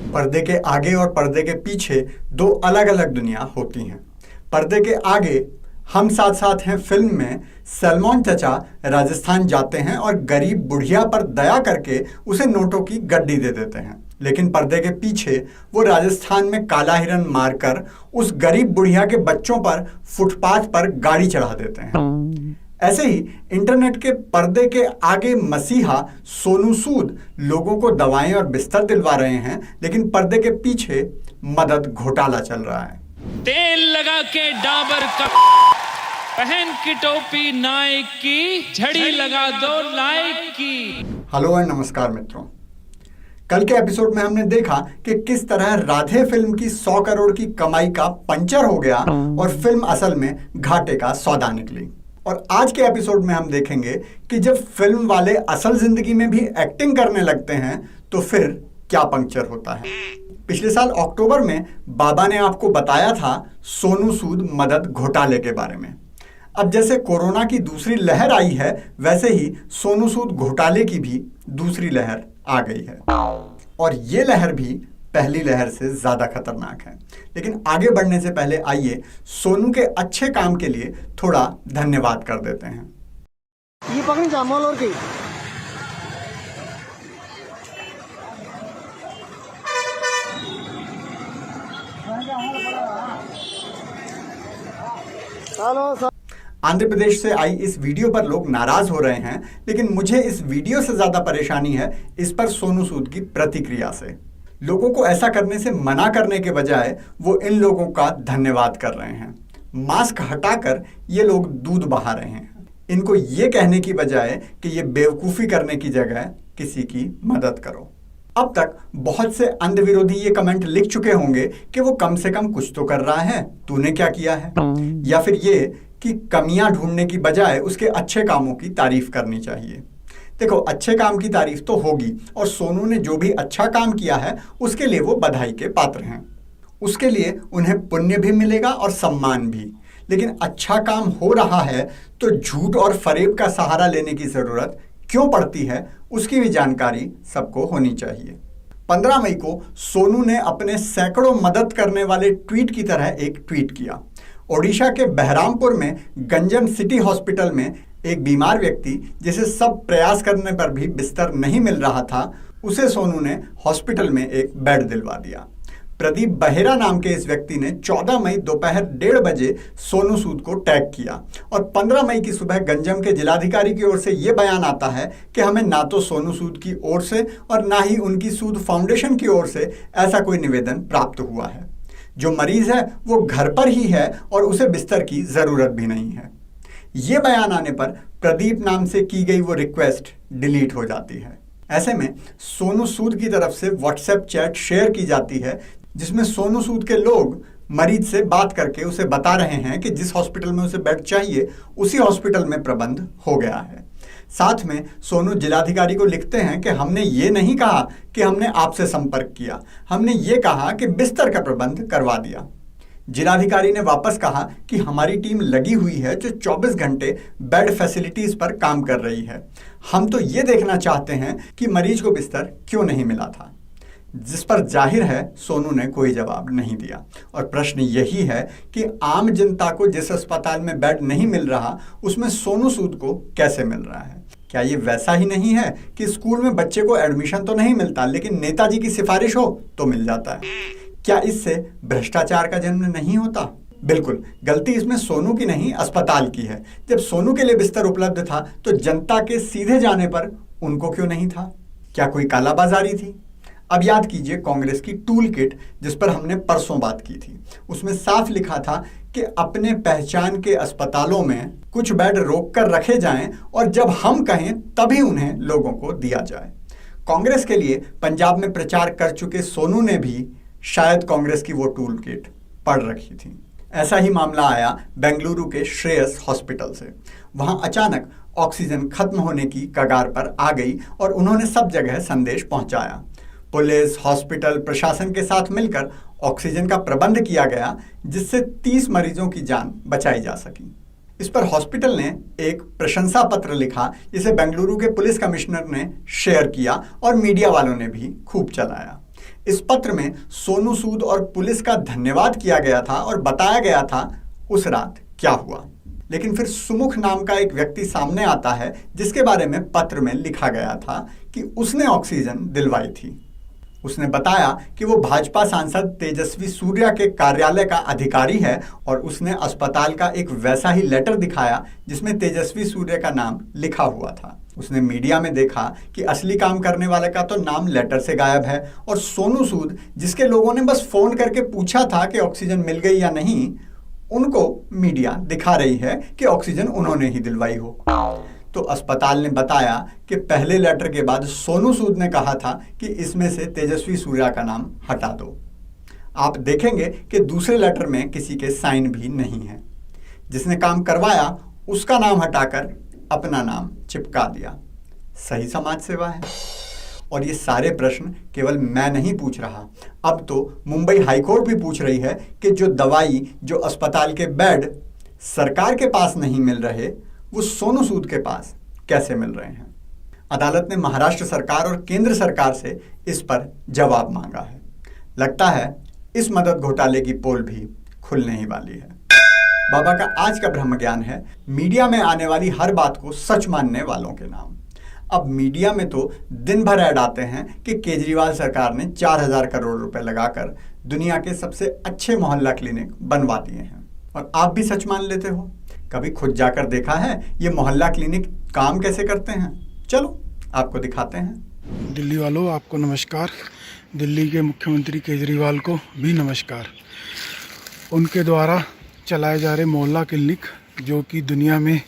पर्दे के आगे और पर्दे के पीछे दो अलग अलग दुनिया होती हैं। पर्दे के आगे हम साथ साथ हैं फिल्म में सलमान चचा राजस्थान जाते हैं और गरीब बुढ़िया पर दया करके उसे नोटों की गड्डी दे देते हैं, लेकिन पर्दे के पीछे वो राजस्थान में काला हिरन मारकर उस गरीब बुढ़िया के बच्चों पर फुटपाथ पर गाड़ी चढ़ा देते हैं। ऐसे ही इंटरनेट के पर्दे के आगे मसीहा सोनू सूद लोगों को दवाएं और बिस्तर दिलवा रहे हैं, लेकिन पर्दे के पीछे मदद घोटाला चल रहा है। तेल लगा के डाबर का, पहन की टोपी नाइक की, झड़ी लगा दो लाइक की। हेलो और नमस्कार मित्रों। कल के एपिसोड में हमने देखा कि किस तरह राधे फिल्म की 100 करोड़ की कमाई का पंचर हो गया और फिल्म असल में घाटे का सौदा निकली। और आज के एपिसोड में हम देखेंगे कि जब फिल्म वाले असल जिंदगी में भी एक्टिंग करने लगते हैं तो फिर क्या पंक्चर होता है। पिछले साल अक्टूबर में बाबा ने आपको बताया था सोनू सूद मदद घोटाले के बारे में। अब जैसे कोरोना की दूसरी लहर आई है, वैसे ही सोनू सूद घोटाले की भी दूसरी लहर आ गई है और ये लहर भी पहली लहर से ज्यादा खतरनाक है। लेकिन आगे बढ़ने से पहले आइए सोनू के अच्छे काम के लिए थोड़ा धन्यवाद कर देते हैं। ये पकड़ी जामल और की आंध्र प्रदेश से आई इस वीडियो पर लोग नाराज हो रहे हैं, लेकिन मुझे इस वीडियो से ज्यादा परेशानी है इस पर सोनू सूद की प्रतिक्रिया से। लोगों को ऐसा करने से मना करने के बजाय वो इन लोगों का धन्यवाद कर रहे हैं। मास्क हटाकर ये लोग दूध बहा रहे हैं। इनको ये कहने की बजाय कि ये बेवकूफ़ी करने की जगह किसी की मदद करो। अब तक बहुत से अंध विरोधी ये कमेंट लिख चुके होंगे कि वो कम से कम कुछ तो कर रहा है, तूने क्या किया है, या फिर ये कि कमियां ढूंढने की बजाय उसके अच्छे कामों की तारीफ करनी चाहिए। देखो, अच्छे काम की तारीफ तो होगी और सोनू ने जो भी अच्छा काम किया है उसके लिए वो बधाई के पात्र हैं। उसके लिए उन्हें पुण्य भी मिलेगा और सम्मान भी। लेकिन अच्छा काम हो रहा है तो झूठ और फरेब का सहारा लेने की जरूरत क्यों पड़ती है, उसकी भी जानकारी सबको होनी चाहिए। 15 मई को सोनू ने अपने सैकड़ों मदद करने वाले ट्वीट की तरह एक ट्वीट किया। ओडिशा के बहरामपुर में गंजम सिटी हॉस्पिटल में एक बीमार व्यक्ति जिसे सब प्रयास करने पर भी बिस्तर नहीं मिल रहा था, उसे सोनू ने हॉस्पिटल में एक बेड दिलवा दिया। प्रदीप बहेरा नाम के इस व्यक्ति ने 14 मई दोपहर 1:30 बजे सोनू सूद को टैग किया और 15 मई की सुबह गंजम के जिलाधिकारी की ओर से यह बयान आता है कि हमें ना तो सोनू सूद की ओर से और ना ही उनकी सूद फाउंडेशन की ओर से ऐसा कोई निवेदन प्राप्त हुआ है। जो मरीज है वो घर पर ही है और उसे बिस्तर की जरूरत भी नहीं है। ये बयान आने पर प्रदीप नाम से की गई वो रिक्वेस्ट डिलीट हो जाती है। ऐसे में सोनू सूद की तरफ से व्हाट्सएप चैट शेयर की जाती है जिसमें सोनू सूद के लोग मरीज से बात करके उसे बता रहे हैं कि जिस हॉस्पिटल में उसे बेड चाहिए उसी हॉस्पिटल में प्रबंध हो गया है। साथ में सोनू जिलाधिकारी को लिखते हैं कि हमने ये नहीं कहा कि हमने आपसे संपर्क किया, हमने ये कहा कि बिस्तर का प्रबंध करवा दिया। जिलाधिकारी ने वापस कहा कि हमारी टीम लगी हुई है जो 24 घंटे बेड फैसिलिटीज पर काम कर रही है। हम तो ये देखना चाहते हैं कि मरीज को बिस्तर क्यों नहीं मिला था। जिस पर जाहिर है सोनू ने कोई जवाब नहीं दिया। और प्रश्न यही है कि आम जनता को जिस अस्पताल में बेड नहीं मिल रहा उसमें सोनू सूद को कैसे मिल रहा है। क्या ये वैसा ही नहीं है कि स्कूल में बच्चे को एडमिशन तो नहीं मिलता लेकिन नेताजी की सिफारिश हो तो मिल जाता है। क्या इससे भ्रष्टाचार का जन्म नहीं होता? बिल्कुल, गलती इसमें सोनू की नहीं अस्पताल की है। जब सोनू के लिए बिस्तर उपलब्ध था तो जनता के सीधे जाने पर उनको क्यों नहीं था? क्या कोई कालाबाजारी थी? अब याद कीजिए कांग्रेस की टूल किट जिस पर हमने परसों बात की थी। उसमें साफ लिखा था कि अपने पहचान के अस्पतालों में कुछ बेड रोक कर रखे जाएं और जब हम कहें तभी उन्हें लोगों को दिया जाए। कांग्रेस के लिए पंजाब में प्रचार कर चुके सोनू ने भी शायद कांग्रेस की वो टूल किट पढ़ रखी थी। ऐसा ही मामला आया बेंगलुरु के श्रेयस हॉस्पिटल से। वहां अचानक ऑक्सीजन खत्म होने की कगार पर आ गई और उन्होंने सब जगह संदेश पहुंचाया। पुलिस, हॉस्पिटल प्रशासन के साथ मिलकर ऑक्सीजन का प्रबंध किया गया जिससे 30 मरीजों की जान बचाई जा सकी। इस पर हॉस्पिटल ने एक प्रशंसा पत्र लिखा जिसे बेंगलुरु के पुलिस कमिश्नर ने शेयर किया और मीडिया वालों ने भी खूब चलाया। इस पत्र में सोनू सूद और पुलिस का धन्यवाद किया गया था और बताया गया था उस रात क्या हुआ। लेकिन फिर सुमुख नाम का एक व्यक्ति सामने आता है जिसके बारे में पत्र में लिखा गया था कि उसने ऑक्सीजन दिलवाई थी। उसने बताया कि वो भाजपा सांसद तेजस्वी सूर्या के कार्यालय का अधिकारी है और उसने अस्पताल का एक वैसा ही लेटर दिखाया जिसमें तेजस्वी सूर्या का नाम लिखा हुआ था। उसने मीडिया में देखा कि असली काम करने वाले का तो नाम लेटर से गायब है और सोनू सूद, जिसके लोगों ने बस फोन करके पूछा था कि ऑक्सीजन मिल गई या नहीं, उनको मीडिया दिखा रही है कि ऑक्सीजन उन्होंने ही दिलवाई हो। तो अस्पताल ने बताया कि पहले लेटर के बाद सोनू सूद ने कहा था कि इसमें से तेजस्वी सूर्या का नाम हटा दो। आप देखेंगे कि दूसरे लेटर में किसी के साइन भी नहीं है। जिसने काम करवाया उसका नाम हटाकर अपना नाम चिपका दिया। सही समाज सेवा है? और ये सारे प्रश्न केवल मैं नहीं पूछ रहा, अब तो मुंबई हाईकोर्ट भी पूछ रही है कि जो दवाई, जो अस्पताल के बेड सरकार के पास नहीं मिल रहे, वो सोनू सूद के पास कैसे मिल रहे हैं। अदालत ने महाराष्ट्र सरकार और केंद्र सरकार से इस पर जवाब मांगा है। लगता है इस मदद घोटाले की पोल भी खुलने ही वाली है। बाबा का आज का ब्रह्म ज्ञान है मीडिया में आने वाली हर बात को सच मानने वालों के नाम। अब मीडिया में तो दिन भर ऐड आते हैं कि केजरीवाल सरकार ने 4000 करोड़ रुपए लगाकर दुनिया के सबसे अच्छे मोहल्ला क्लिनिक बनवा दिए हैं, और आप भी सच मान लेते हो। कभी खुद जाकर देखा है ये मोहल्ला क्लिनिक काम कैसे करते हैं? चलो आपको दिखाते हैं। दिल्ली वालों, आपको नमस्कार। दिल्ली के मुख्यमंत्री केजरीवाल को भी नमस्कार। उनके द्वारा चलाए जा रहे मोहल्ला क्लिनिक, जो कि दुनिया में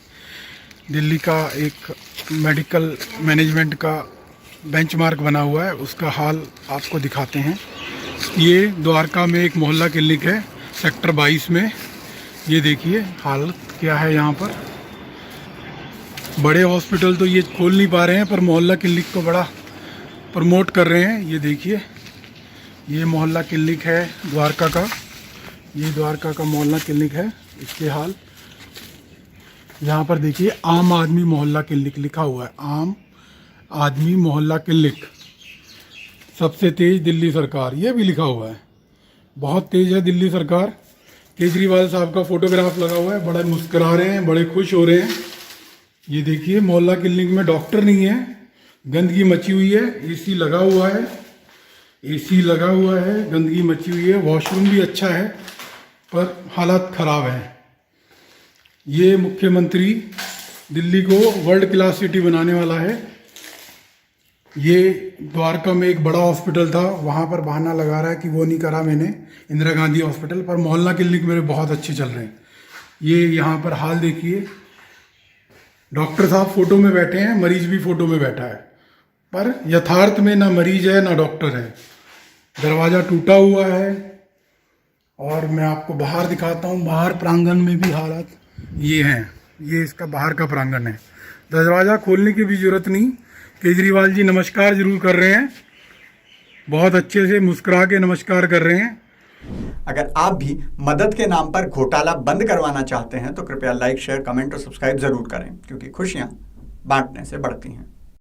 दिल्ली का एक मेडिकल मैनेजमेंट का बेंचमार्क बना हुआ है, उसका हाल आपको दिखाते हैं। ये द्वारका में एक मोहल्ला क्लिनिक है, सेक्टर 22 में। ये देखिए हालत क्या है यहाँ पर। बड़े हॉस्पिटल तो ये खोल नहीं पा रहे हैं, पर मोहल्ला क्लिनिक को बड़ा प्रमोट कर रहे हैं। ये देखिए, ये मोहल्ला क्लिनिक है द्वारका का। ये द्वारका का मोहल्ला क्लिनिक है। इसके हाल यहाँ पर देखिए, आम आदमी मोहल्ला क्लिनिक लिखा हुआ है। आम आदमी मोहल्ला क्लिनिक, सबसे तेज दिल्ली सरकार, ये भी लिखा हुआ है। बहुत तेज है दिल्ली सरकार। केजरीवाल साहब का फोटोग्राफ लगा हुआ है, बड़े मुस्कुरा रहे हैं, बड़े खुश हो रहे हैं। ये देखिए, मोहल्ला क्लिनिक में डॉक्टर नहीं है, गंदगी मची हुई है। एसी लगा हुआ है, एसी लगा हुआ है, गंदगी मची हुई है। वॉशरूम भी अच्छा है, पर हालात ख़राब है। ये मुख्यमंत्री दिल्ली को वर्ल्ड क्लास सिटी बनाने वाला है। ये द्वारका में एक बड़ा हॉस्पिटल था, वहाँ पर बहाना लगा रहा है कि वो नहीं करा मैंने, इंदिरा गांधी हॉस्पिटल, पर मोहल्ला क्लिनिक मेरे बहुत अच्छे चल रहे हैं। ये यहाँ पर हाल देखिए, डॉक्टर साहब फोटो में बैठे हैं, मरीज भी फोटो में बैठा है, पर यथार्थ में ना मरीज है ना डॉक्टर है। दरवाज़ा टूटा हुआ है। और मैं आपको बाहर दिखाता हूँ, बाहर प्रांगण में भी हालात ये हैं। ये इसका बाहर का प्रांगण है। दरवाज़ा खोलने की भी ज़रूरत नहीं। केजरीवाल जी नमस्कार जरूर कर रहे हैं, बहुत अच्छे से मुस्कुरा के नमस्कार कर रहे हैं। अगर आप भी मदद के नाम पर घोटाला बंद करवाना चाहते हैं तो कृपया लाइक, शेयर, कमेंट और सब्सक्राइब जरूर करें, क्योंकि खुशियां बांटने से बढ़ती हैं।